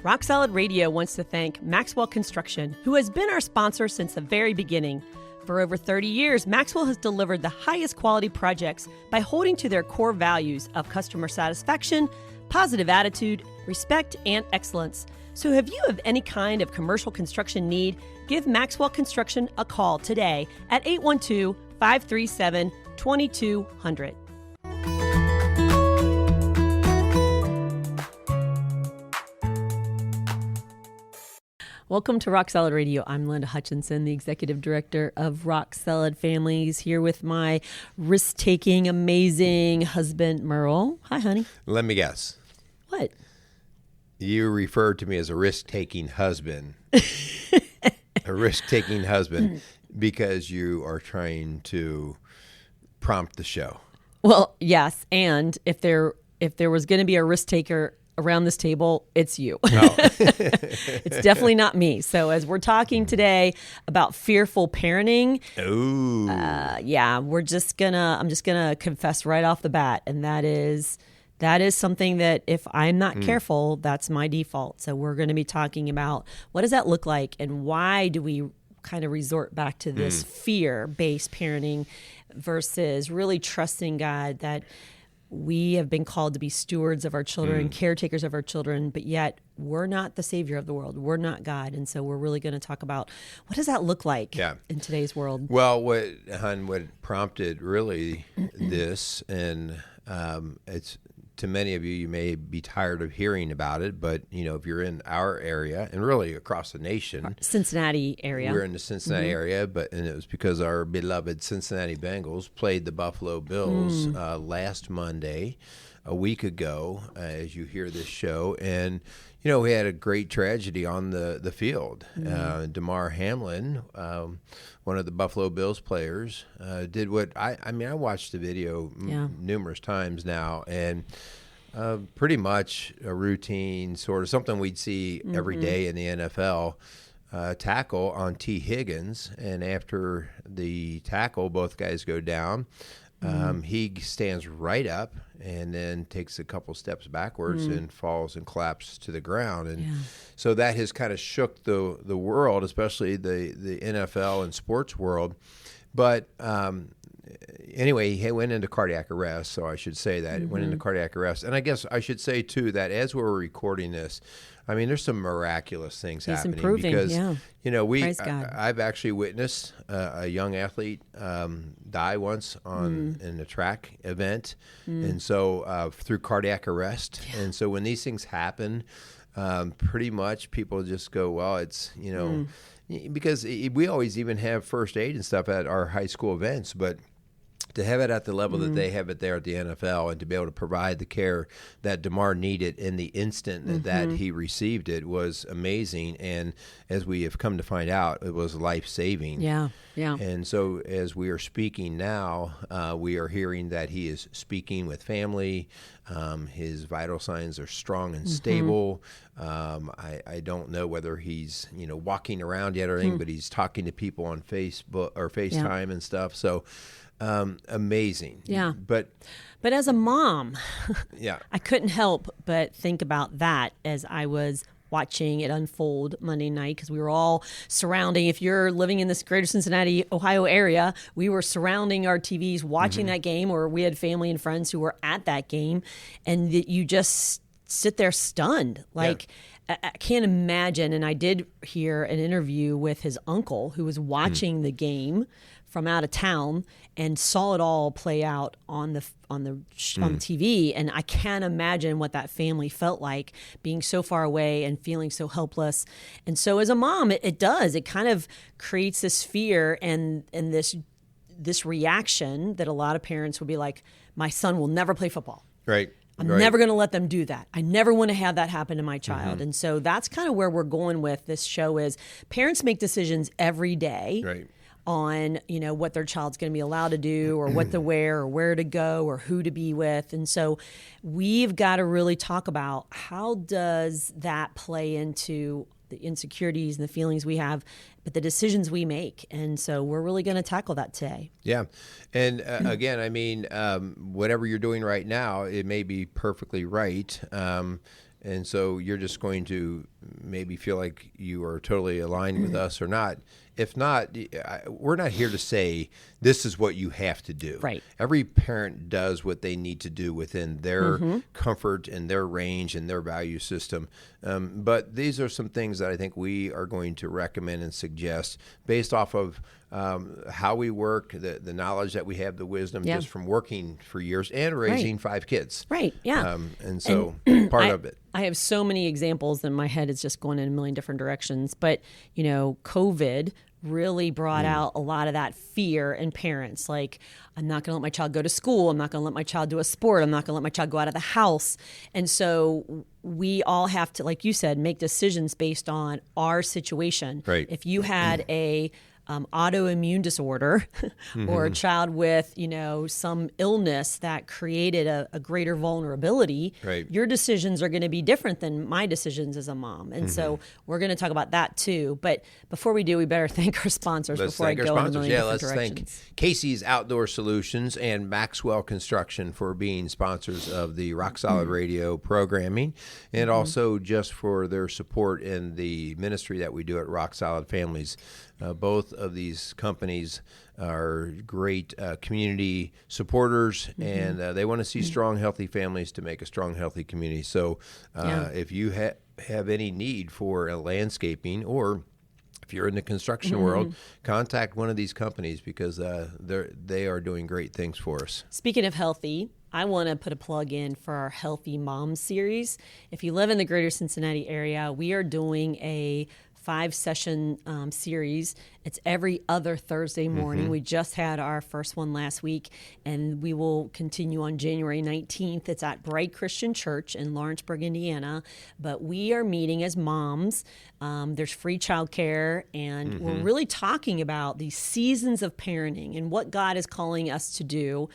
Rock Solid Radio wants to thank Maxwell Construction, who has been our sponsor since the very beginning. For over 30 years, Maxwell has delivered the highest quality projects by holding to their core values of customer satisfaction, positive attitude, respect, and excellence. So if you have any kind of commercial construction need, give Maxwell Construction a call today at 812-537-2200. Welcome to Rock Solid Radio. I'm Linda Hutchinson, the Executive Director of Rock Solid Families, here with my risk-taking, amazing husband, Merrill. Hi, honey. Let me guess. What? You referred to me as a risk-taking husband. A risk-taking husband because you are trying to prompt the show. Well, yes, and if there was going to be a risk-taker around this table, it's you. Oh. It's definitely not me. So as we're talking today about fearful parenting, I'm just gonna confess right off the bat, and that is something that if I'm not careful, that's my default. So we're going to be talking about what does that look like, and why do we kind of resort back to this fear-based parenting versus really trusting God that we have been called to be stewards of our children and caretakers of our children, but yet we're not the savior of the world. We're not God. And so we're really going to talk about what does that look like in today's world? Well, what prompted really this, and it's to many of you, you may be tired of hearing about it, but if you're in our area and really across the nation, Cincinnati area, we're in the Cincinnati area, and it was because our beloved Cincinnati Bengals played the Buffalo Bills last Monday, a week ago, as you hear this show, and we had a great tragedy on the field. Damar Hamlin, one of the Buffalo Bills players, did what I watched the video numerous times now, and pretty much a routine sort of something we'd see every day in the NFL. Tackle on Tee Higgins, and after the tackle, both guys go down. He stands right up and then takes a couple steps backwards and falls and collapses to the ground. And so that has kind of shook the world, especially the NFL and sports world. But anyway, he went into cardiac arrest, so I should say that. He went into cardiac arrest. And I guess I should say, too, that as we're recording this, there's some miraculous things happening. Improving, because, I've actually witnessed a young athlete die once in a track event, and so through cardiac arrest. And so when these things happen, pretty much people just go, well, it's, because we always even have first aid and stuff at our high school events, but to have it at the level that they have it there at the NFL, and to be able to provide the care that Damar needed in the instant that he received it was amazing. And as we have come to find out, it was life-saving. Yeah. And so as we are speaking now, we are hearing that he is speaking with family. His vital signs are strong and stable. I don't know whether he's walking around yet or anything, but he's talking to people on Facebook or FaceTime and stuff. So amazing. Yeah. But as a mom, yeah, I couldn't help but think about that as I was watching it unfold Monday night, because we were all surrounding, if you're living in this greater Cincinnati, Ohio area, we were surrounding our TVs watching that game, or we had family and friends who were at that game, and you just sit there stunned. Like, I can't imagine. And I did hear an interview with his uncle who was watching the game from out of town and saw it all play out on the TV, and I can't imagine what that family felt like, being so far away and feeling so helpless. And so as a mom, it kind of creates this fear and this reaction that a lot of parents would be like, my son will never play football. Right. I'm never going to let them do that. I never want to have that happen to my child. And so that's kind of where we're going with this show is parents make decisions every day. Right. On what their child's going to be allowed to do, or what to wear, or where to go, or who to be with. And so we've got to really talk about how does that play into the insecurities and the feelings we have, but the decisions we make. And so we're really going to tackle that today. Yeah. And again, whatever you're doing right now, it may be perfectly right. And so you're just going to maybe feel like you are totally aligned with us or not. If not, we're not here to say this is what you have to do. Right. Every parent does what they need to do within their comfort and their range and their value system. But these are some things that I think we are going to recommend and suggest based off of how we work, the knowledge that we have, the wisdom just from working for years and raising 5 kids. Right, yeah. And so part of it. I have so many examples and my head is just going in a million different directions. But, COVID really brought out a lot of that fear in parents. Like, I'm not going to let my child go to school. I'm not going to let my child do a sport. I'm not going to let my child go out of the house. And so we all have to, like you said, make decisions based on our situation. Right. If you had a autoimmune disorder or a child with, some illness that created a greater vulnerability, your decisions are going to be different than my decisions as a mom. And so we're going to talk about that too. But before we do, we better thank our sponsors before I go in a million different directions. Thank Casey's Outdoor Solutions and Maxwell Construction for being sponsors of the Rock Solid Radio programming, and also just for their support in the ministry that we do at Rock Solid Families. Both of these companies are great community supporters, and they want to see strong, healthy families to make a strong, healthy community. So if you have any need for landscaping, or if you're in the construction world, contact one of these companies because they are doing great things for us. Speaking of healthy, I want to put a plug in for our Healthy Moms series. If you live in the greater Cincinnati area, we are doing a 5-session series. It's every other Thursday morning. We just had our first one last week, and we will continue on January 19th. It's at Bright Christian Church in Lawrenceburg, Indiana. But we are meeting as moms. There's free childcare, and we're really talking about these seasons of parenting and what God is calling us to do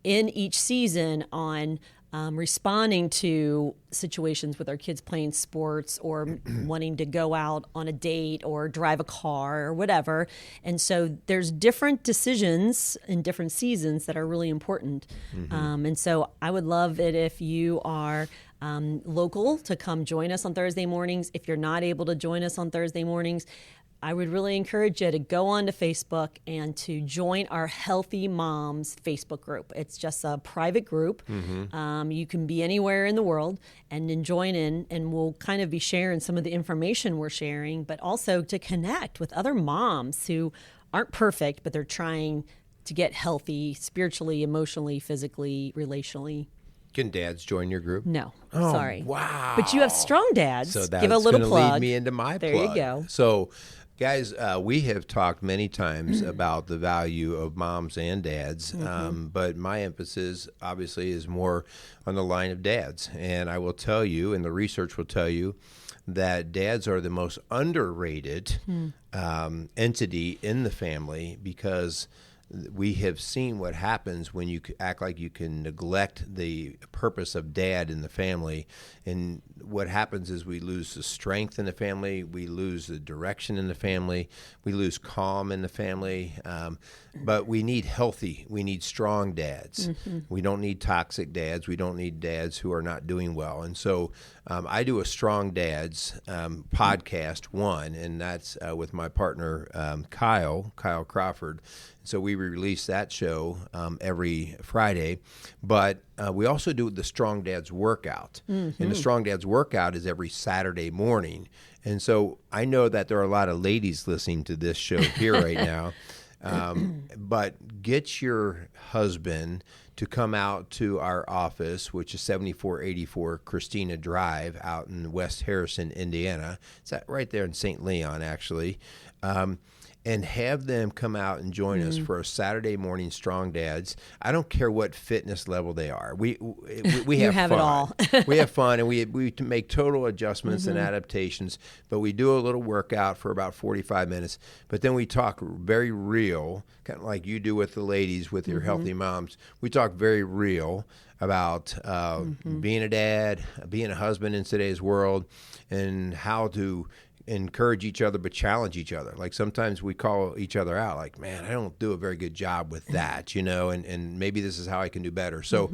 in each season on responding to situations with our kids playing sports or wanting to go out on a date or drive a car or whatever. And so there's different decisions in different seasons that are really important. And so I would love it if you are local to come join us on Thursday mornings. If you're not able to join us on Thursday mornings, I would really encourage you to go on to Facebook and to join our Healthy Moms Facebook group. It's just a private group. You can be anywhere in the world and then join in, and we'll kind of be sharing some of the information we're sharing, but also to connect with other moms who aren't perfect, but they're trying to get healthy spiritually, emotionally, physically, relationally. Can dads join your group? No, Oh, sorry. wow. But you have strong dads. So that's give a little gonna plug. lead me into my there plug. you go. So, guys, we have talked many times about the value of moms and dads, but my emphasis obviously is more on the line of dads. And I will tell you, and the research will tell you, that dads are the most underrated entity in the family, because we have seen what happens when you act like you can neglect the purpose of dad in the family. And what happens is we lose the strength in the family, we lose the direction in the family, we lose calm in the family. But we need strong dads. We don't need toxic dads. We don't need dads who are not doing well. And so I do a Strong Dads podcast, and that's with my partner, Kyle Crawford. So we release that show every Friday, but we also do the Strong Dads Workout. And the Strong Dads Workout is every Saturday morning. And so I know that there are a lot of ladies listening to this show here right now, but get your husband to come out to our office, which is 7484 Christina Drive out in West Harrison, Indiana. It's right there in St. Leon, actually. And have them come out and join us for a Saturday morning Strong Dads. I don't care what fitness level they are. We have it fun. all. We have fun, and we make total adjustments and adaptations. But we do a little workout for about 45 minutes. But then we talk very real, kind of like you do with the ladies with your Healthy Moms. We talk very real about being a dad, being a husband in today's world, and how to encourage each other but challenge each other. Like sometimes we call each other out, like, man, I don't do a very good job with that, and maybe this is how I can do better. So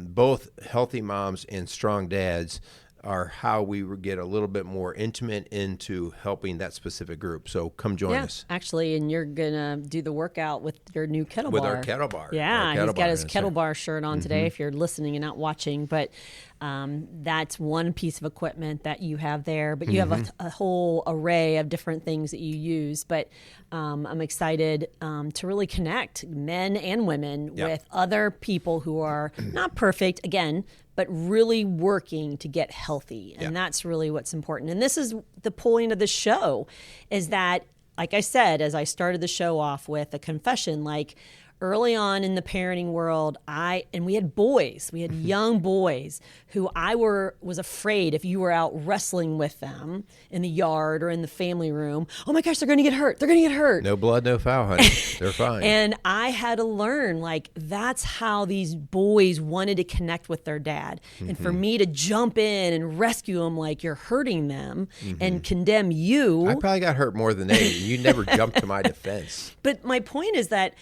both Healthy Moms and Strong Dads are how we get a little bit more intimate into helping that specific group. So come join us. Actually, and you're going to do the workout with your new kettle With bar. our kettle bar. Yeah, he's got his kettle bar shirt on today if you're listening and not watching. But that's one piece of equipment that you have there. But you have a whole array of different things that you use. But I'm excited to really connect men and women with other people who are not perfect, again, but really working to get healthy. And that's really what's important. And this is the point of the show, is that, like I said, as I started the show off with a confession, like early on in the parenting world, we had boys, we had young boys who was afraid if you were out wrestling with them in the yard or in the family room, oh my gosh, they're going to get hurt. They're going to get hurt. No blood, no foul, honey. They're fine. And I had to learn, like, that's how these boys wanted to connect with their dad. And for me to jump in and rescue them like you're hurting them and condemn you. I probably got hurt more than they did. You never jumped to my defense. But my point is that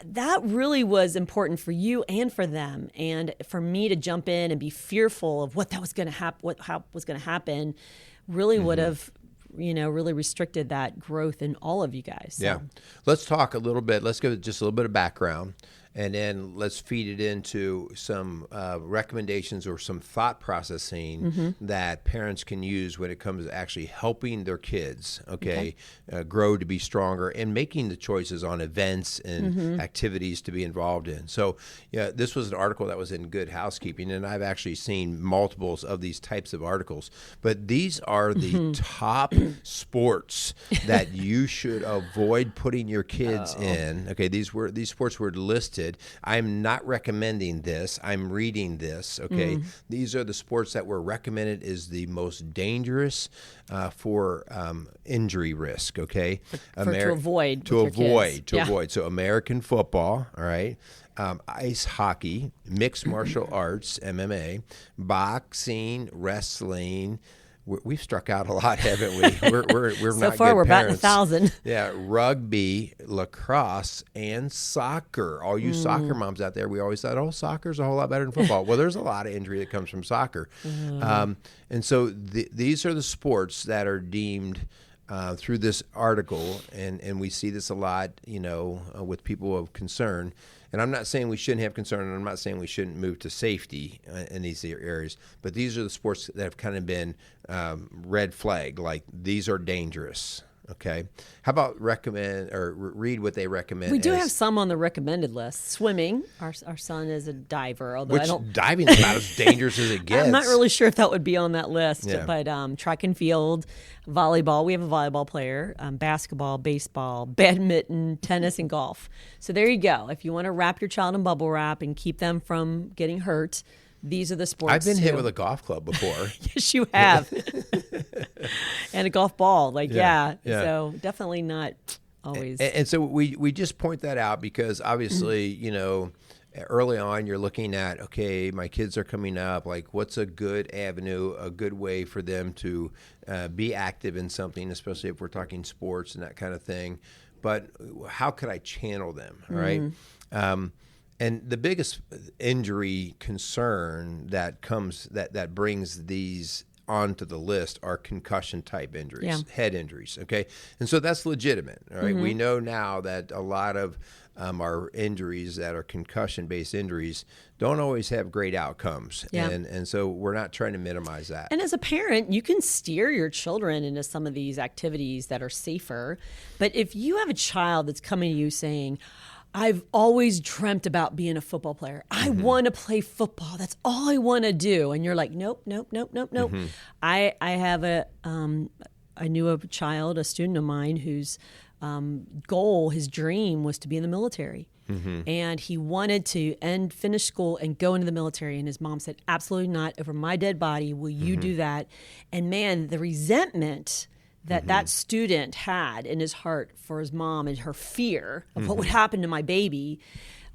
that really was important for you and for them, and for me to jump in and be fearful of what that was going to happen, what was going to happen, really would have, really restricted that growth in all of you guys. So. Yeah, let's talk a little bit. Let's give just a little bit of background, and then let's feed it into some recommendations or some thought processing that parents can use when it comes to actually helping their kids, grow to be stronger and making the choices on events and activities to be involved in. So, this was an article that was in Good Housekeeping, and I've actually seen multiples of these types of articles. But these are the top sports that you should avoid putting your kids in. Okay, these sports were listed. I'm not recommending this. I'm reading this. Okay, these are the sports that were recommended as the most dangerous for injury risk. Okay, to avoid. So American football. All right. Ice hockey, mixed martial arts, MMA, boxing, wrestling. We've struck out a lot, haven't we? We're so not far good we're parents. batting 1,000. Yeah, rugby, lacrosse, and soccer. All you soccer moms out there, we always thought, soccer's a whole lot better than football. Well, there's a lot of injury that comes from soccer, and so these are the sports that are deemed. Through this article, and we see this a lot, with people of concern. And I'm not saying we shouldn't have concern, and I'm not saying we shouldn't move to safety in these areas, but these are the sports that have kind of been red flag, like these are dangerous. Okay. How about read what they recommend? We do have some on the recommended list. Swimming. Our son is a diver, although diving is about as dangerous as it gets. I'm not really sure if that would be on that list. Yeah. But track and field, volleyball. We have a volleyball player. Basketball, baseball, badminton, tennis, and golf. So there you go. If you want to wrap your child in bubble wrap and keep them from getting hurt, these are the sports. I've been hit with a golf club before. Yes, you have. And a golf ball. Yeah. So definitely not always. And so we just point that out because obviously, early on you're looking at, okay, my kids are coming up. Like, what's a good avenue, a good way for them to be active in something, especially if we're talking sports and that kind of thing. But how could I channel them, right? And the biggest injury concern that comes that brings these onto the list are concussion type injuries, head injuries. Okay, and so that's legitimate. All right, we know now that a lot of our injuries that are concussion based injuries don't always have great outcomes, and so we're not trying to minimize that. And as a parent, you can steer your children into some of these activities that are safer. But if you have a child that's coming to you saying, I've always dreamt about being a football player. I want to play football. That's all I want to do. And you're like, nope. I knew a child, a student of mine, whose goal, his dream was to be in the military. And he wanted to finish school and go into the military. And his mom said, absolutely not. Over my dead body, will you do that? And man, the resentment that student had in his heart for his mom and her fear of what would happen to my baby,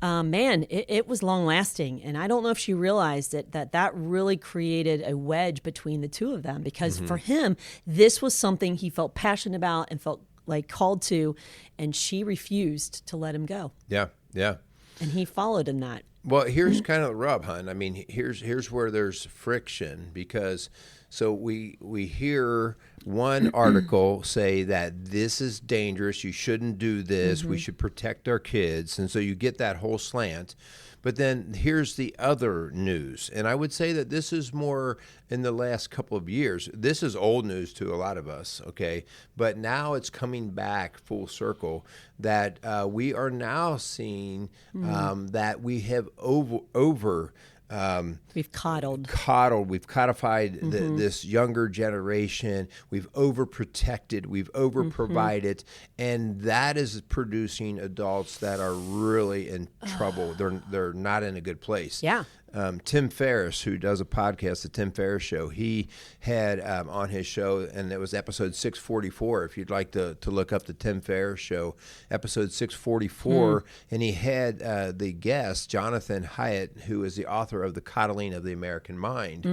it was long lasting. And I don't know if she realized that really created a wedge between the two of them, because for him, this was something he felt passionate about and felt like called to, and she refused to let him go. Yeah. And he followed in that. Well, here's kind of the rub, hon. I mean, here's where there's friction because so we hear one article say that this is dangerous, you shouldn't do this, we should protect our kids, and so you get that whole slant. But then here's the other news, and I would say that this is more in the last couple of years. This is old news to a lot of us, okay? But now it's coming back full circle that we are now seeing that we have we've coddled, we've codified this younger generation, we've overprotected, we've overprovided, and that is producing adults that are really in trouble. They're not in a good place. Yeah. Tim Ferriss, who does a podcast, the Tim Ferriss Show, he had on his show, and it was episode 644, if you'd like to look up the Tim Ferriss Show, episode 644, and he had the guest, Jonathan Haidt, who is the author of The Coddling of the American Mind.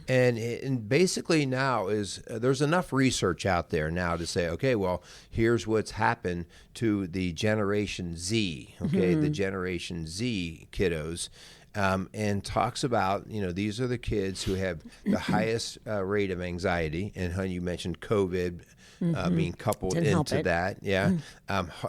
And basically now is there's enough research out there now to say, okay, well, here's what's happened to the Generation Z, okay, the Generation Z kiddos. And talks about, these are the kids who have the highest rate of anxiety. And how you mentioned COVID being coupled into that. Yeah.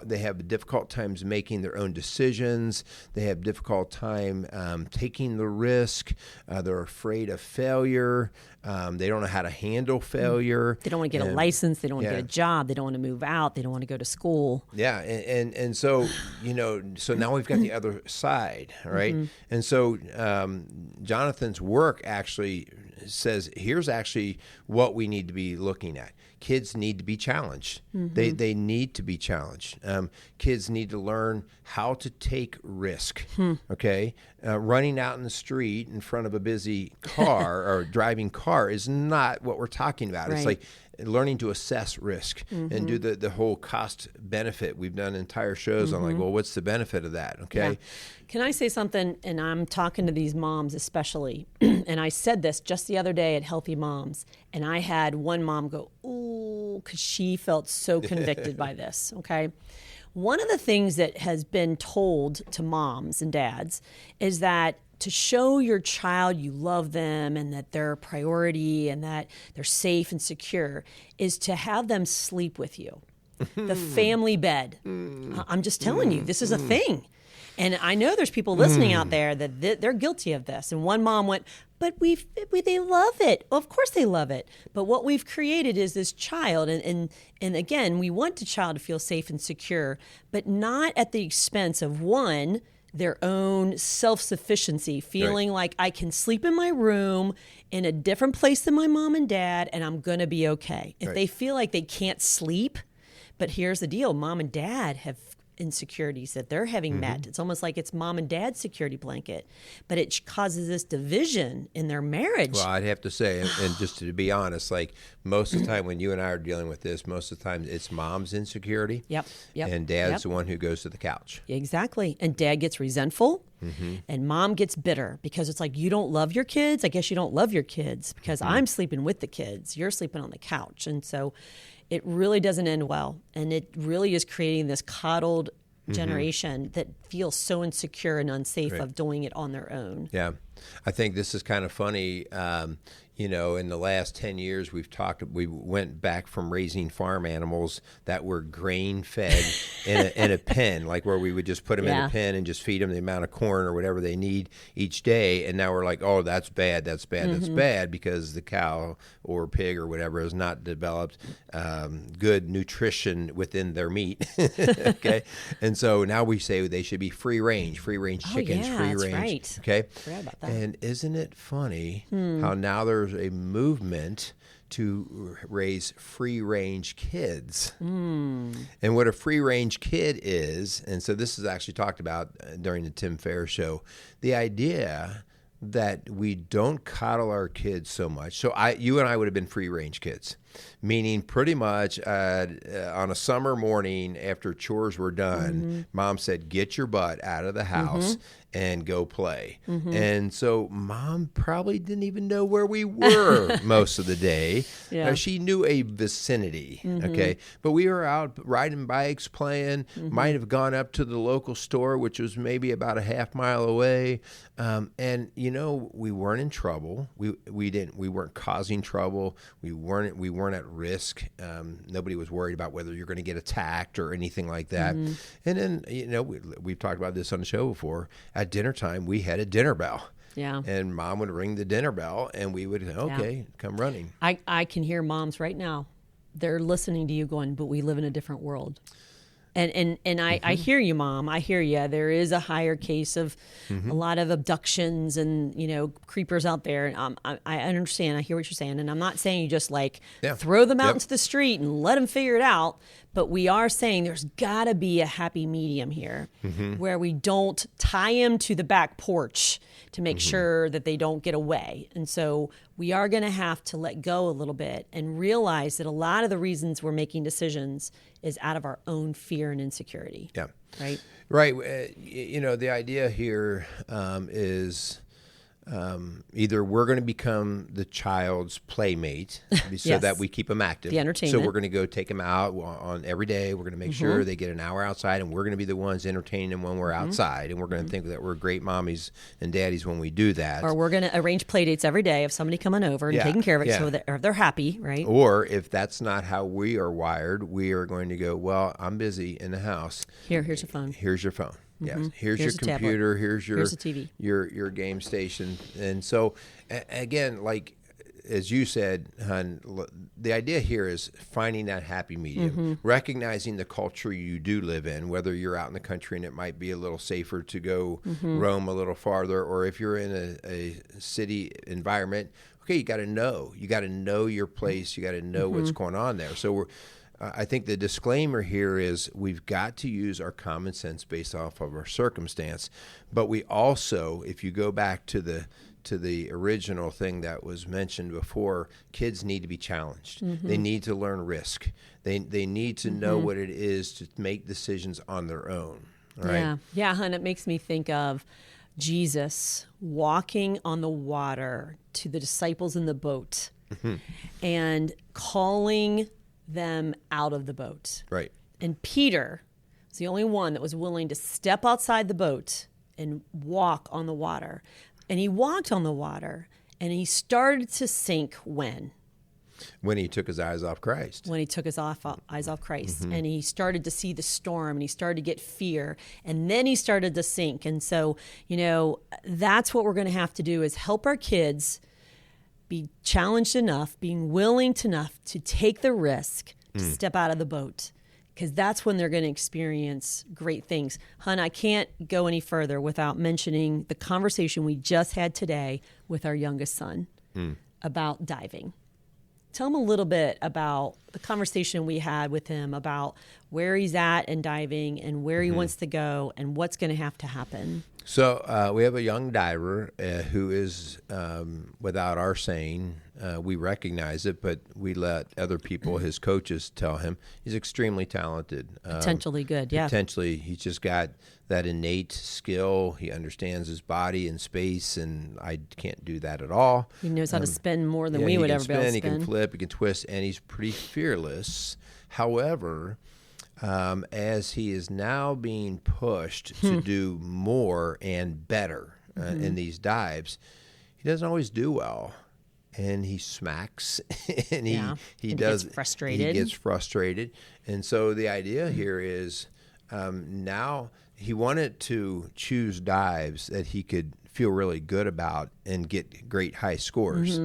They have difficult times making their own decisions. They have difficult time taking the risk. They're afraid of failure. They don't know how to handle failure. They don't want to get a license. They don't want to get a job. They don't want to move out. They don't want to go to school. Yeah, and so, so now we've got the other side, right? And so Jonathan's work actually says, here's actually what we need to be looking at. Kids need to be challenged. They need to be challenged. Kids need to learn how to take risk, okay? Running out in the street in front of a busy car or driving car is not what we're talking about. Right. It's like learning to assess risk and do the whole cost benefit. We've done entire shows on like, well, what's the benefit of that, okay? Yeah. Can I say something? And I'm talking to these moms especially, and I said this just the other day at Healthy Moms, and I had one mom go, ooh, because she felt so convicted by this, okay? One of the things that has been told to moms and dads is that to show your child you love them and that they're a priority and that they're safe and secure is to have them sleep with you. The family bed. I'm just telling you, this is a thing. And I know there's people listening out there that they're guilty of this. And one mom went, but they love it. Well, of course they love it. But what we've created is this child. And again, we want the child to feel safe and secure, but not at the expense of one, their own self-sufficiency, feeling like I can sleep in my room in a different place than my mom and dad, and I'm going to be okay. If they feel like they can't sleep, but here's the deal, mom and dad have insecurities that they're having met. It's almost like it's mom and dad's security blanket, but it causes this division in their marriage. Well, I'd have to say, and just to be honest, like most of the time when you and I are dealing with this, most of the time it's mom's insecurity. Yep. And dad's the one who goes to the couch. Exactly. And dad gets resentful and mom gets bitter because it's like, you don't love your kids. I guess you don't love your kids because I'm sleeping with the kids. You're sleeping on the couch. And so it really doesn't end well. And it really is creating this coddled generation that feels so insecure and unsafe of doing it on their own. Yeah. I think this is kind of funny. In the last 10 years, we went back from raising farm animals that were grain fed in a pen, like where we would just put them in a pen and just feed them the amount of corn or whatever they need each day. And now we're like, oh, that's bad because the cow or pig or whatever has not developed good nutrition within their meat. Okay. And so now we say they should be free range chickens, free range. Right. Okay. Forgot about that. And isn't it funny how now there's a movement to raise free-range kids. And what a free-range kid is, and so this is actually talked about during the Tim Ferriss Show, the idea that we don't coddle our kids so much. So you and I would have been free-range kids. meaning pretty much on a summer morning after chores were done, Mom said, get your butt out of the house and go play. And so Mom probably didn't even know where we were most of the day. Yeah. She knew a vicinity, okay? But we were out riding bikes, playing, might have gone up to the local store, which was maybe about a half mile away. And, you know, we weren't in trouble. We weren't causing trouble. We weren't at risk. Nobody was worried about whether you're going to get attacked or anything like that. And then, you know, we've talked about this on the show before. At dinner time, we had a dinner bell. Yeah. And Mom would ring the dinner bell, and we would, come running. I can hear moms right now. They're listening to you going, but we live in a different world. And I hear you, Mom. I hear you. There is a higher case of a lot of abductions and, you know, creepers out there. And I understand. I hear what you're saying. And I'm not saying you just like throw them out into the street and let them figure it out. But we are saying there's got to be a happy medium here where we don't tie them to the back porch to make sure that they don't get away. And so we are going to have to let go a little bit and realize that a lot of the reasons we're making decisions is out of our own fear and insecurity. Yeah. Right? Right. You know, the idea here is either we're going to become the child's playmate so that we keep them active. The entertainment. So we're going to go take them out on every day. We're going to make sure they get an hour outside, and we're going to be the ones entertaining them when we're outside. And we're going to think that we're great mommies and daddies when we do that. Or we're going to arrange play dates every day of somebody coming over and taking care of it so that they're happy, right? Or if that's not how we are wired, we are going to go, well, I'm busy in the house. Here's your phone. Here's your phone. Yes. Here's your computer. Here's your TV. Your game station. And so, again, like as you said, hon, the idea here is finding that happy medium, recognizing the culture you do live in, whether you're out in the country and it might be a little safer to go roam a little farther, or if you're in a city environment, okay, you got to know your place. You got to know what's going on there. So I think the disclaimer here is we've got to use our common sense based off of our circumstance, but we also, if you go back to the original thing that was mentioned before, kids need to be challenged. They need to learn risk. They need to know what it is to make decisions on their own. Right? Yeah, hon, it makes me think of Jesus walking on the water to the disciples in the boat and calling them out of the boat. Right. And Peter was the only one that was willing to step outside the boat and walk on the water. And he walked on the water, and he started to sink when he took his eyes off Christ. When he took his eyes off Christ. And he started to see the storm, and he started to get fear, and then he started to sink. And so, you know, that's what we're going to have to do is help our kids be challenged enough, being willing enough to take the risk to step out of the boat, because that's when they're going to experience great things. Hun, I can't go any further without mentioning the conversation we just had today with our youngest son about diving. Tell him a little bit about the conversation we had with him about where he's at in diving and where he wants to go and what's going to have to happen. So we have a young diver who is, without our saying, we recognize it, but we let other people, his coaches, tell him he's extremely talented. Potentially good, yeah. Potentially, he's just got that innate skill. He understands his body and space, and I can't do that at all. He knows how to spin more than we would ever be able to spin. He can flip, he can twist, and he's pretty fearless. However, as he is now being pushed to do more and better in these dives, he doesn't always do well. And he smacks, and he gets frustrated. And so the idea here is now he wanted to choose dives that he could feel really good about and get great high scores.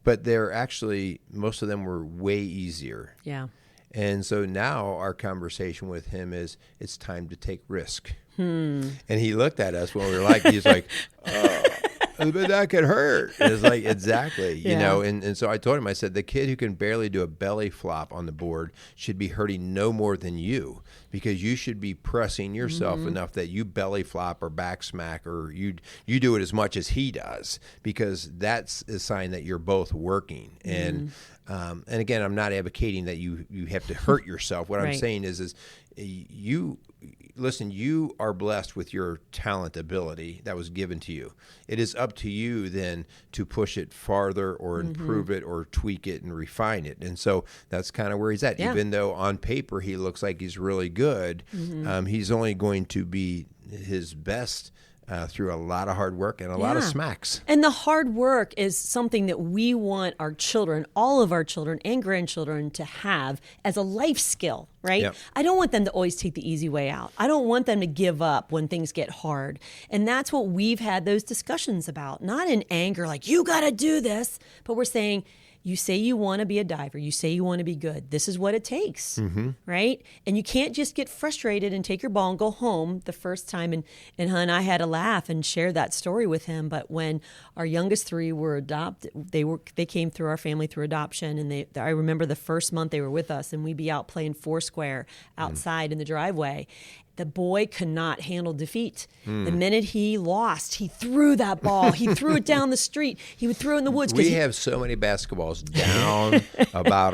But they're actually, most of them were way easier. Yeah. And so now our conversation with him is, it's time to take risk. And he looked at us when we were like, he's like, oh. but that could hurt. It's like, exactly, you Yeah. know, and so I told him, I said, the kid who can barely do a belly flop on the board should be hurting no more than you, because you should be pressing yourself enough that you belly flop or back smack, or you do it as much as he does, because that's a sign that you're both working. And again, I'm not advocating that you have to hurt yourself. What I'm Right. saying is you listen, you are blessed with your talent ability that was given to you. It is up to you then to push it farther or improve it or tweak it and refine it. And so that's kind of where he's at. Yeah. Even though on paper he looks like he's really good, he's only going to be his best through a lot of hard work and a lot of smacks. And the hard work is something that we want our children, all of our children and grandchildren, to have as a life skill, right? Yep. I don't want them to always take the easy way out. I don't want them to give up when things get hard. And that's what we've had those discussions about, not in anger, like, you got to do this, but we're saying, you say you want to be a diver. You say you want to be good. This is what it takes, right? And you can't just get frustrated and take your ball and go home the first time. And hun, I had to laugh and share that story with him. But when our youngest three were adopted, they came through our family through adoption. And I remember the first month they were with us, and we'd be out playing foursquare outside in the driveway. The boy could not handle defeat. The minute he lost, he threw that ball. He threw it down the street. He would throw it in the woods. We have so many basketballs down about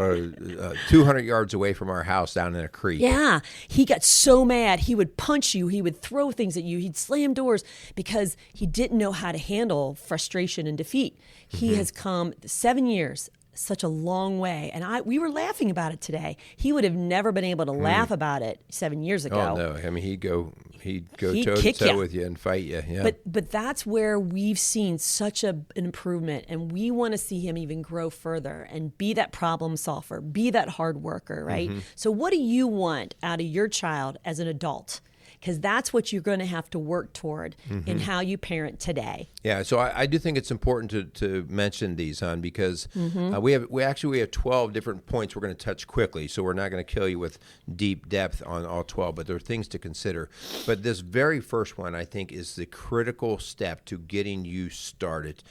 200 yards away from our house down in a creek. Yeah. He got so mad. He would punch you. He would throw things at you. He'd slam doors because he didn't know how to handle frustration and defeat. He has come 7 years, such a long way. And we were laughing about it today. He would have never been able to laugh about it 7 years ago. Oh no! I mean, he'd go He'd toe to kick toe ya. with you and fight you. Yeah. But that's where we've seen such an improvement, and we want to see him even grow further and be that problem solver, be that hard worker, right? So what do you want out of your child as an adult? Because that's what you're going to have to work toward in how you parent today. Yeah, so I do think it's important to mention these, hon, because we have 12 different points we're going to touch quickly. So we're not going to kill you with deep depth on all 12, but there are things to consider. But this very first one, I think, is the critical step to getting you started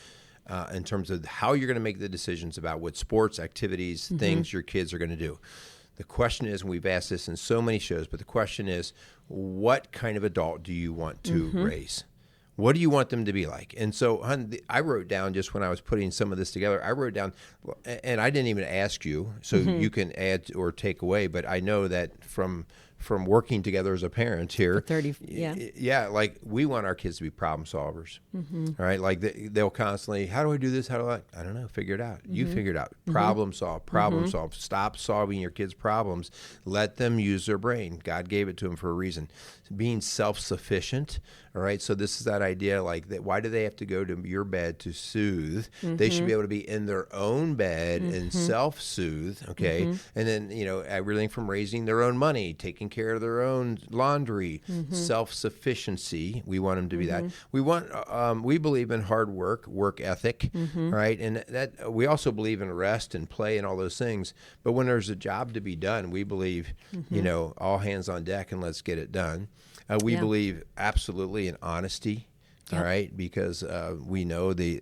in terms of how you're going to make the decisions about what sports, activities, things your kids are going to do. The question is, and we've asked this in so many shows, but the question is, what kind of adult do you want to raise? What do you want them to be like? And so, hon, I wrote down, just when I was putting some of this together, I wrote down, and I didn't even ask you, so you can add or take away, but I know that from working together as a parent here, For 30, yeah. like, we want our kids to be problem solvers, all right? Like, they'll constantly, how do I do this? How do I don't know, figure it out. You figure it out. Problem solve. Stop solving your kids' problems. Let them use their brain. God gave it to them for a reason. Being self-sufficient, all right? So this is that idea, like, that why do they have to go to your bed to soothe? They should be able to be in their own bed and self-soothe, okay? And then, everything from raising their own money, taking care of their own laundry, self-sufficiency. We want them to be that. We believe in hard work ethic, right? And that we also believe in rest and play and all those things. But when there's a job to be done, we believe, all hands on deck and let's get it done. We believe absolutely in honesty. All right, because we know the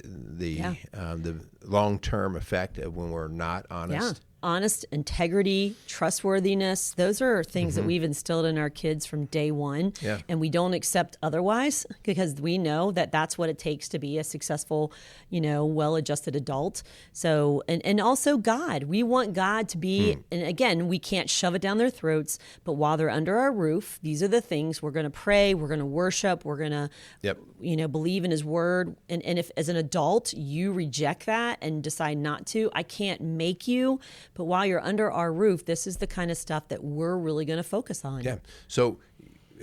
long-term effect of when we're not honest. Yeah. Honest, integrity, trustworthiness. Those are things that we've instilled in our kids from day one. Yeah. And we don't accept otherwise, because we know that that's what it takes to be a successful, well-adjusted adult. So, and also God. We want God to be, and again, we can't shove it down their throats, but while they're under our roof, these are the things we're going to pray, we're going to worship, we're going to, believe in His Word. And if, as an adult, you reject that and decide not to, I can't make you. But while you're under our roof, this is the kind of stuff that we're really going to focus on. Yeah. So,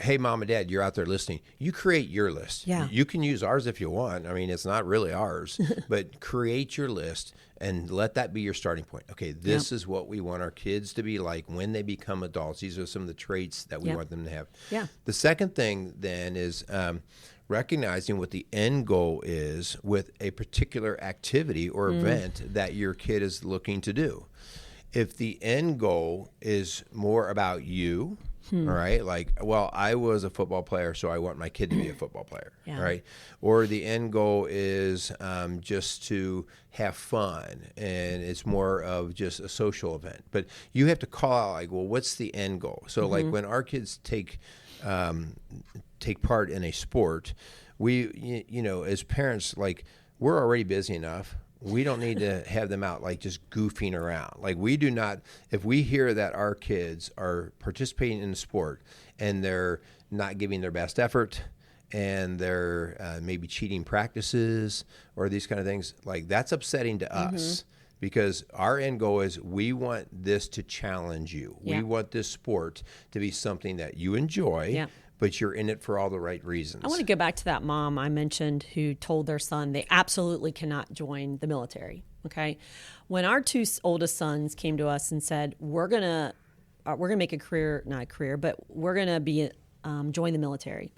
hey, mom and dad, you're out there listening. You create your list. Yeah. You can use ours if you want. I mean, it's not really ours, but create your list and let that be your starting point. Okay, this is what we want our kids to be like when they become adults. These are some of the traits that we want them to have. Yeah. The second thing then is recognizing what the end goal is with a particular activity or event that your kid is looking to do. If the end goal is more about you All right. Like, well, I was a football player, so I want my kid to be a football player. Yeah. Right. Or the end goal is just to have fun, and it's more of just a social event. But you have to call out, like, well, what's the end goal? So, like, when our kids take part in a sport, we, as parents, like, we're already busy enough. We don't need to have them out like just goofing around. Like, we do not, if we hear that our kids are participating in a sport and they're not giving their best effort and they're maybe cheating practices or these kind of things, like, that's upsetting to us because our end goal is we want this to challenge you. Yeah. We want this sport to be something that you enjoy. Yeah. But you're in it for all the right reasons. I want to go back to that mom I mentioned who told their son they absolutely cannot join the military. Okay, when our two oldest sons came to us and said we're gonna make a career, not a career, but we're gonna be join the military.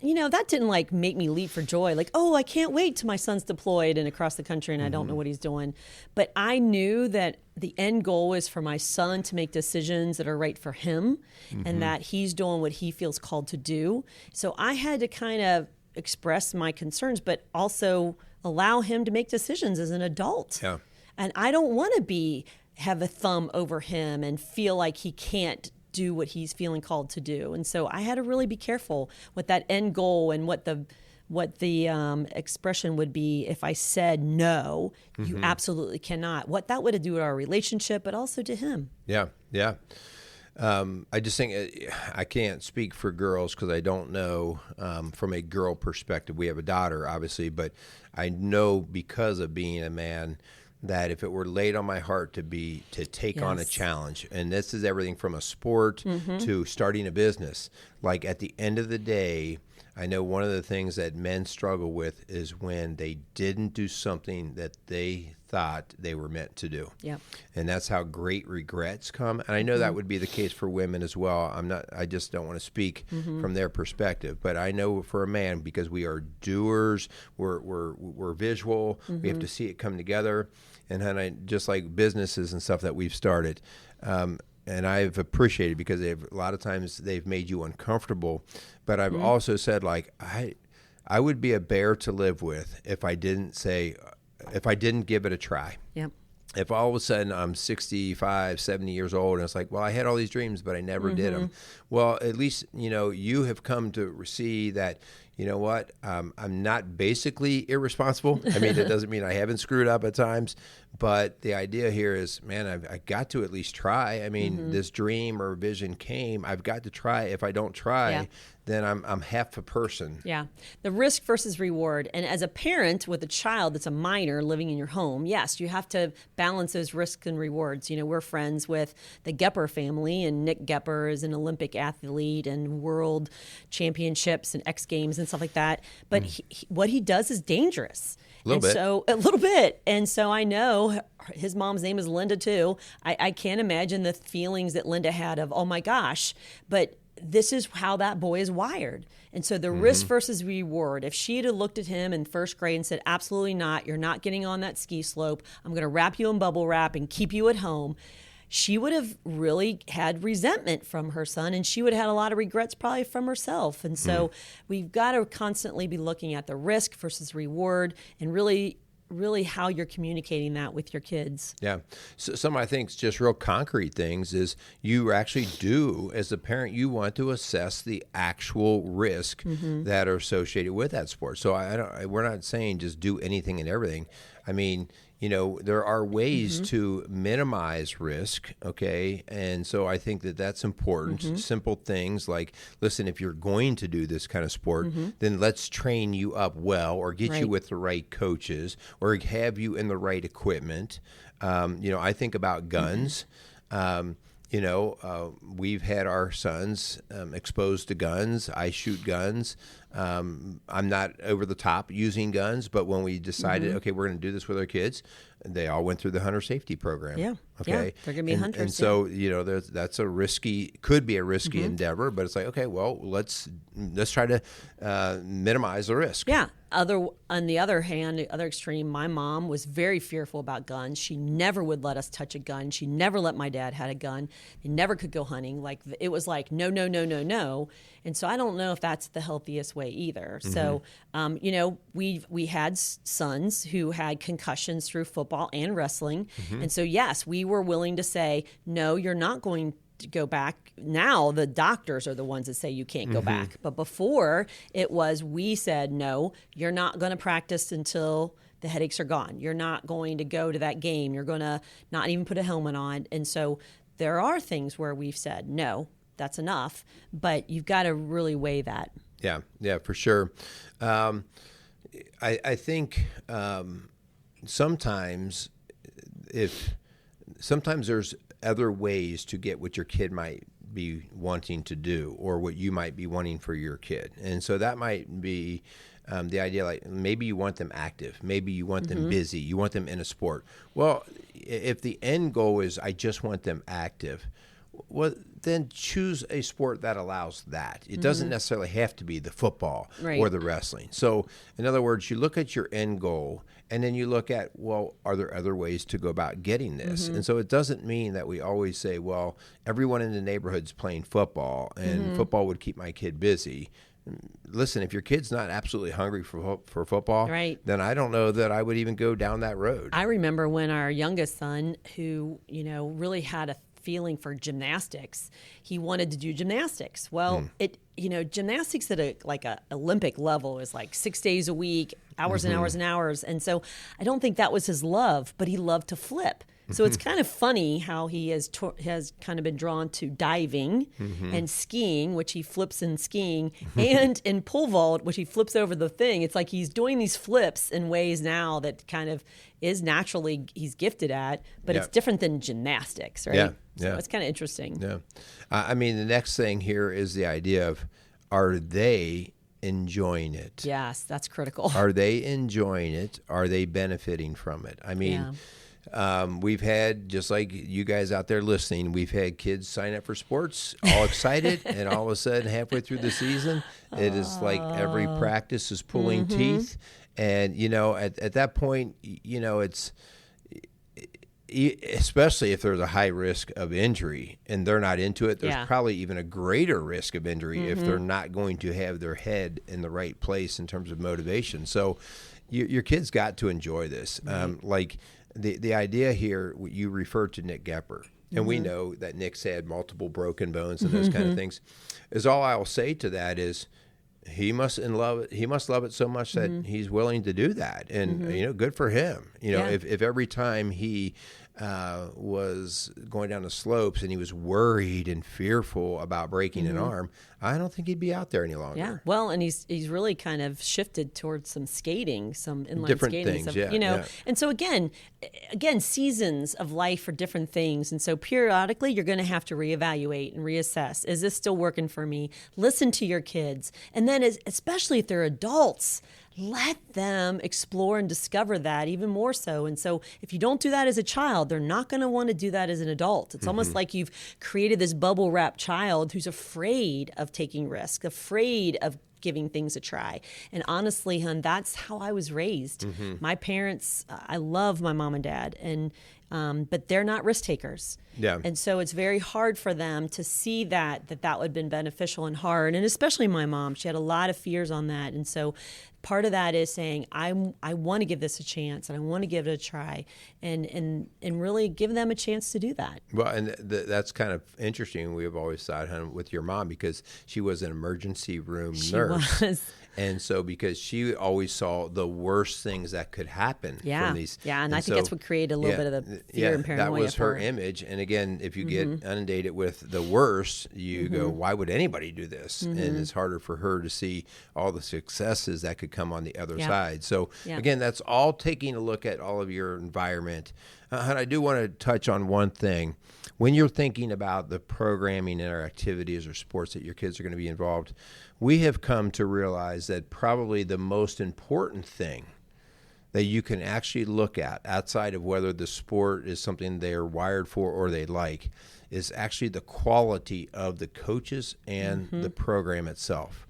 That didn't like make me leap for joy. Like, oh, I can't wait till my son's deployed and across the country and I don't know what he's doing. But I knew that the end goal is for my son to make decisions that are right for him and that he's doing what he feels called to do. So I had to kind of express my concerns, but also allow him to make decisions as an adult. Yeah. And I don't want to have a thumb over him and feel like he can't do what he's feeling called to do. And so I had to really be careful with that end goal and what the expression would be if I said no, you absolutely cannot. What that would do to our relationship, but also to him. Yeah, yeah. I just think I can't speak for girls because I don't know from a girl perspective. We have a daughter, obviously, but I know because of being a man that if it were laid on my heart to take on a challenge, and this is everything from a sport to starting a business, like at the end of the day, I know one of the things that men struggle with is when they didn't do something that they thought they were meant to do. Yep. And that's how great regrets come. And I know that would be the case for women as well. I just don't want to speak from their perspective, but I know for a man, because we are doers, we're visual, we have to see it come together. And just like businesses and stuff that we've started, and I've appreciated because a lot of times they've made you uncomfortable, but I've also said, like, I would be a bear to live with if I didn't give it a try. Yep. If all of a sudden I'm 65, 70 years old and it's like, well, I had all these dreams, but I never did them. Well, at least, you have come to see that, you know what, I'm not basically irresponsible. I mean, it doesn't mean I haven't screwed up at times, but the idea here is, man, I got to at least try. I mean, this dream or vision came. I've got to try. If I don't try, then I'm half a person. Yeah. The risk versus reward. And as a parent with a child that's a minor living in your home, yes, you have to balance those risks and rewards. We're friends with the Gepper family, and Nick Gepper is an Olympic athlete and world championships and X Games and stuff like that. But what he does is dangerous. A little bit. And so I know his mom's name is Linda too. I can't imagine the feelings that Linda had of, oh my gosh, but this is how that boy is wired. And so the risk versus reward, if she had looked at him in first grade and said, absolutely not, you're not getting on that ski slope, I'm going to wrap you in bubble wrap and keep you at home, she would have really had resentment from her son, and she would have had a lot of regrets probably from herself. And so we've got to constantly be looking at the risk versus reward and really how you're communicating that with your kids. Yeah. So some, I think, just real concrete things is you actually do, as a parent, you want to assess the actual risk that are associated with that sport. So we're not saying just do anything and everything. I mean, there are ways to minimize risk, okay? And so I think that that's important. Simple things like, listen, if you're going to do this kind of sport, then let's train you up well or get you with the right coaches or have you in the right equipment. I think about guns. We've had our sons exposed to guns. I shoot guns. I'm not over the top using guns, but when we decided, okay, we're going to do this with our kids, they all went through the hunter safety program. Yeah. Okay. Yeah, they're going to be hunters. And so, that's could be a risky endeavor, but it's like, okay, well, let's try to minimize the risk. Yeah. On the other hand, the other extreme, my mom was very fearful about guns. She never would let us touch a gun. She never let my dad had a gun. They never could go hunting. Like, it was like, no, no, no, no, no. And so I don't know if that's the healthiest way either. So, we had sons who had concussions through football and wrestling. And so, yes, we were willing to say, no, you're not going to go back. Now the doctors are the ones that say you can't go back. But before it was, we said, no, you're not going to practice until the headaches are gone. You're not going to go to that game. You're going to not even put a helmet on. And so there are things where we've said, no, that's enough. But you've got to really weigh that. Yeah, for sure. I think sometimes there's other ways to get what your kid might be wanting to do or what you might be wanting for your kid. And so that might be the idea, like maybe you want them active, maybe you want them busy, you want them in a sport. Well, if the end goal is I just want them active, well, then choose a sport that allows that. It doesn't necessarily have to be the football or the wrestling. So, in other words, you look at your end goal, and then you look at, well, are there other ways to go about getting this? And so it doesn't mean that we always say, well, everyone in the neighborhood's playing football, and football would keep my kid busy. Listen, if your kid's not absolutely hungry for football, then I don't know that I would even go down that road. I remember when our youngest son, who, really had a feeling for gymnastics, he wanted to do gymnastics. Well, gymnastics at a Olympic level is like 6 days a week, hours and hours and hours. And so I don't think that was his love, but he loved to flip. So it's kind of funny how he has kind of been drawn to diving and skiing, which he flips in skiing, and in pole vault, which he flips over the thing. It's like he's doing these flips in ways now that kind of is naturally he's gifted at, but it's different than gymnastics, right? So it's kind of interesting. Yeah. I mean, the next thing here is the idea of, are they enjoying it? Yes, that's critical. Are they enjoying it? Are they benefiting from it? I mean, we've had, just like you guys out there listening, we've had kids sign up for sports, all excited, and all of a sudden, halfway through the season, it is like every practice is pulling teeth. And, at that point, it's, especially if there's a high risk of injury and they're not into it, there's probably even a greater risk of injury if they're not going to have their head in the right place in terms of motivation. So your kids got to enjoy this. Like the idea here, you referred to Nick Gepper, and we know that Nick's had multiple broken bones and those kind of things. Is all I'll say to that is, he must love it. He must love it so much that he's willing to do that, and good for him. If every time he was going down the slopes and he was worried and fearful about breaking an arm, I don't think he'd be out there any longer. Yeah, well, and he's really kind of shifted towards some skating, some inline different skating things, And so again, seasons of life are different things, and so periodically you're going to have to reevaluate and reassess. Is this still working for me? Listen to your kids, and then especially if they're adults, let them explore and discover that even more so. And so if you don't do that as a child, they're not going to want to do that as an adult. It's almost like you've created this bubble wrap child who's afraid of taking risks, afraid of giving things a try. And honestly, hon, that's how I was raised. My parents, I love my mom and dad, and but they're not risk takers. Yeah. And so it's very hard for them to see that would have been beneficial and hard. And especially my mom, she had a lot of fears on that. And so part of that is saying, I want to give this a chance, and I want to give it a try, and really give them a chance to do that. Well, and that's kind of interesting. We have always thought, hon, with your mom, because she was an emergency room nurse. She was. And so because she always saw the worst things that could happen from these. Yeah, and I think that's what created a little bit of the fear and paranoia. That was her image. And again, if you get inundated with the worst, you go, why would anybody do this? And it's harder for her to see all the successes that could come on the other side. So again, that's all taking a look at all of your environment. And I do want to touch on one thing. When you're thinking about the programming and our activities or sports that your kids are going to be involved, we have come to realize that probably the most important thing that you can actually look at outside of whether the sport is something they're wired for or they like is actually the quality of the coaches and the program itself.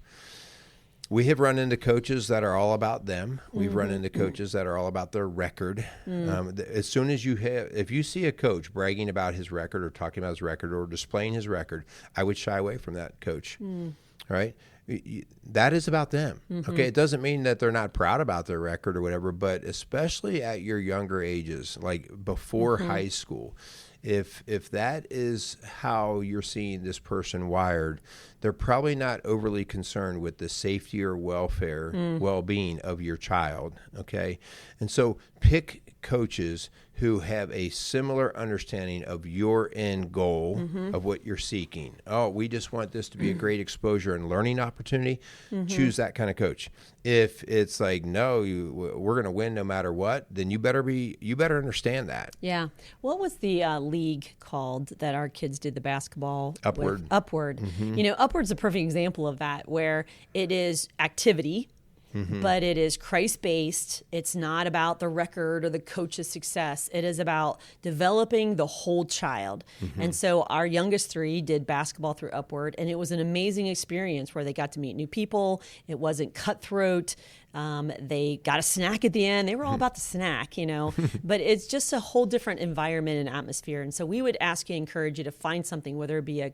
We have run into coaches that are all about them. We've run into coaches that are all about their record. As soon as if you see a coach bragging about his record or talking about his record or displaying his record, I would shy away from that coach. All right? That is about them. Okay, it doesn't mean that they're not proud about their record or whatever, but especially at your younger ages, like before high school, if that is how you're seeing this person wired, they're probably not overly concerned with the safety or welfare, well-being of your child, okay? And so pick coaches who have a similar understanding of your end goal of what you're seeking. Oh, we just want this to be a great exposure and learning opportunity. Choose that kind of coach. If it's like, no, we're going to win no matter what, then you better understand that. Yeah. What was the league called that our kids did the basketball Upward. with? Upward. You know, Upward's a perfect example of that, where it is activity, but it is Christ-based. It's not about the record or the coach's success. It is about developing the whole child. And so our youngest three did basketball through Upward, and it was an amazing experience where they got to meet new people. It wasn't cutthroat. They got a snack at the end. They were all about the snack, you know, but it's just a whole different environment and atmosphere. And so we would encourage you to find something, whether it be a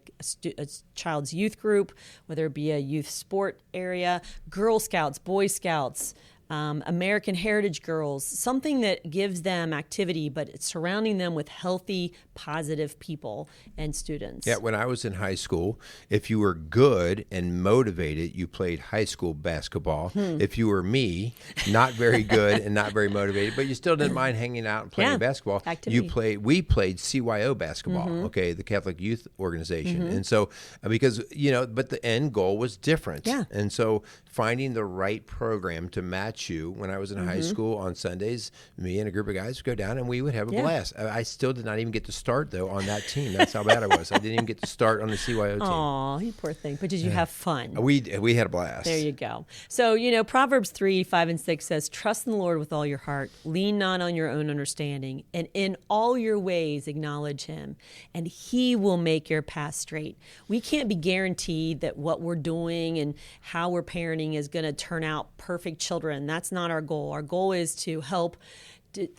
child's youth group, whether it be a youth sport area, Girl Scouts, Boy Scouts, American Heritage Girls, something that gives them activity, but it's surrounding them with healthy, positive people and students. Yeah, when I was in high school, if you were good and motivated, you played high school basketball. If you were me, not very good and not very motivated, but you still didn't mind hanging out and playing basketball, activity. we played CYO basketball, okay, the Catholic Youth Organization. And so, because, you know, but the end goal was different. Yeah. And so finding the right program to match you. When I was in high school on Sundays, me and a group of guys would go down and we would have a blast. I still did not even get to start, though, on that team. That's how bad I was. I didn't even get to start on the CYO team. Aw, you poor thing. But did you have fun? We had a blast. There you go. So, you know, Proverbs 3:5-6 says, trust in the Lord with all your heart, lean not on your own understanding, and in all your ways acknowledge him, and he will make your path straight. We can't be guaranteed that what we're doing and how we're parenting is going to turn out perfect children. That's not our goal. Our goal is to help,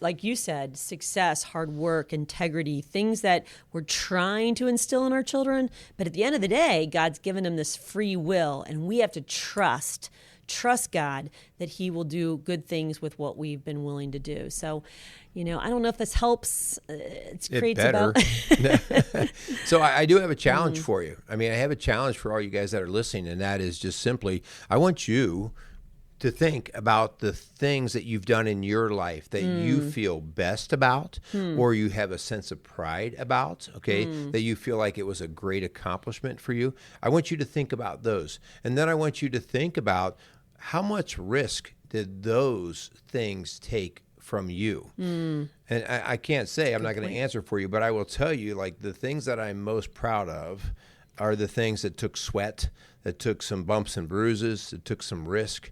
like you said, success, hard work, integrity, things that we're trying to instill in our children. But at the end of the day, God's given them this free will, and we have to trust God that he will do good things with what we've been willing to do. So, you know, I don't know if this helps. It better. So I do have a challenge for you. I mean, I have a challenge for all you guys that are listening, and that is just simply, I want you to think about the things that you've done in your life that you feel best about or you have a sense of pride about, okay, that you feel like it was a great accomplishment for you. I want you to think about those. And then I want you to think about how much risk did those things take from you? And I can't say, I'm not going to answer for you, but I will tell you, like, the things that I'm most proud of are the things that took sweat, that took some bumps and bruises, that took some risk.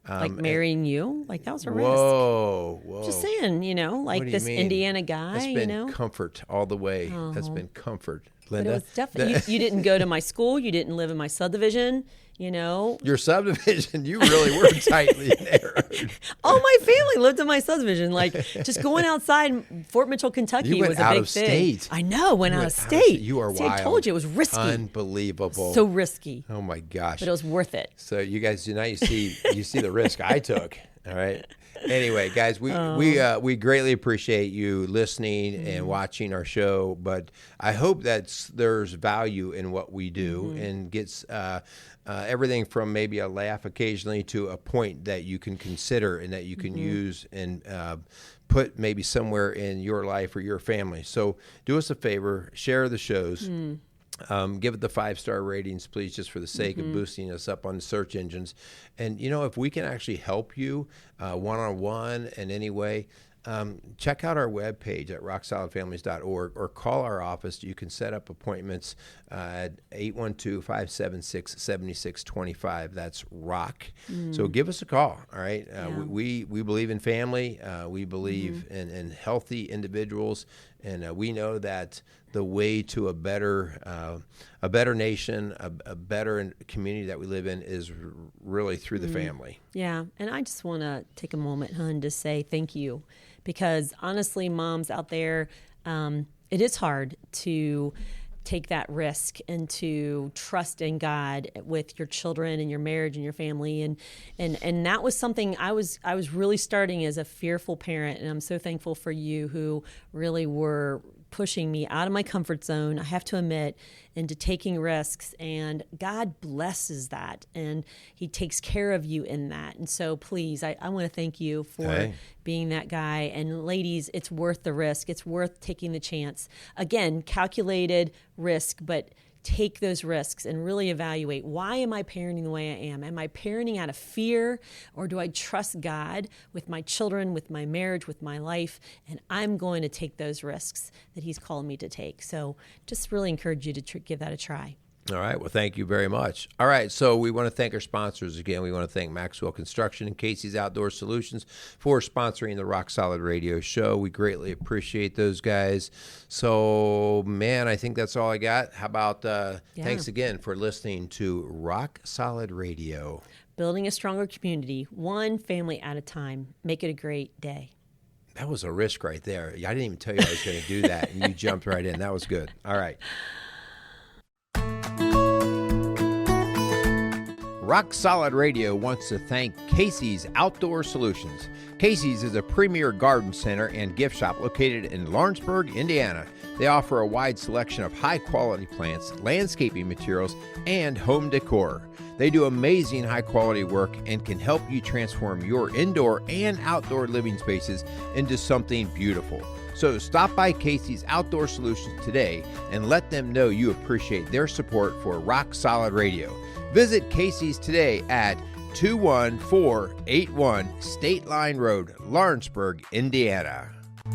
Like marrying you? Like, that was a risk. Whoa. Just saying, you know, like this Indiana guy, That's been you know. comfort all the way. Oh. That's been comfort. Linda. But it was definitely, you didn't go to my school. You didn't live in my subdivision, you know. Your subdivision, you really were tightly narrowed. All my family lived in my subdivision. Like, just going outside Fort Mitchell, Kentucky was a big thing. I know, went out of state. You are wild. I told you, it was risky. Unbelievable. So risky. Oh, my gosh. But it was worth it. So you guys, now you see the risk I took, all right? Anyway, guys, we greatly appreciate you listening and watching our show, but I hope that there's value in what we do and gets everything from maybe a laugh occasionally to a point that you can consider and that you can use and put maybe somewhere in your life or your family. So do us a favor, share the shows. Give it the 5-star ratings, please, just for the sake of boosting us up on the search engines. And, you know, if we can actually help you one-on-one in any way, check out our webpage at rocksolidfamilies.org or call our office. You can set up appointments at 812-576-7625. That's ROCK. So give us a call, all right? We believe in family. We believe in healthy individuals. And we know that the way to a better nation, a better community that we live in is really through the family. Yeah, and I just want to take a moment, hun, to say thank you. Because honestly, moms out there, it is hard to take that risk and to trust in God with your children and your marriage and your family. And that was something I was really starting as a fearful parent. And I'm so thankful for you who really were pushing me out of my comfort zone, I have to admit, into taking risks. And God blesses that. And he takes care of you in that. And so please, I want to thank you for being that guy. And ladies, it's worth the risk. It's worth taking the chance. Again, calculated risk, but take those risks and really evaluate, why am I parenting the way I am? Am I parenting out of fear, or do I trust God with my children, with my marriage, with my life? And I'm going to take those risks that he's called me to take. So just really encourage you to give that a try. All right. Well, thank you very much. All right. So we want to thank our sponsors again. We want to thank Maxwell Construction and Casey's Outdoor Solutions for sponsoring the Rock Solid Radio Show. We greatly appreciate those guys. So, man, I think that's all I got. How about thanks again for listening to Rock Solid Radio. Building a stronger community, one family at a time. Make it a great day. That was a risk right there. I didn't even tell you I was going to do that, and you jumped right in. That was good. All right. Rock Solid Radio wants to thank Casey's Outdoor Solutions. Casey's is a premier garden center and gift shop located in Lawrenceburg, Indiana. They offer a wide selection of high-quality plants, landscaping materials, and home decor. They do amazing high-quality work and can help you transform your indoor and outdoor living spaces into something beautiful. So stop by Casey's Outdoor Solutions today and let them know you appreciate their support for Rock Solid Radio. Visit Casey's today at 21481 State Line Road, Lawrenceburg, Indiana.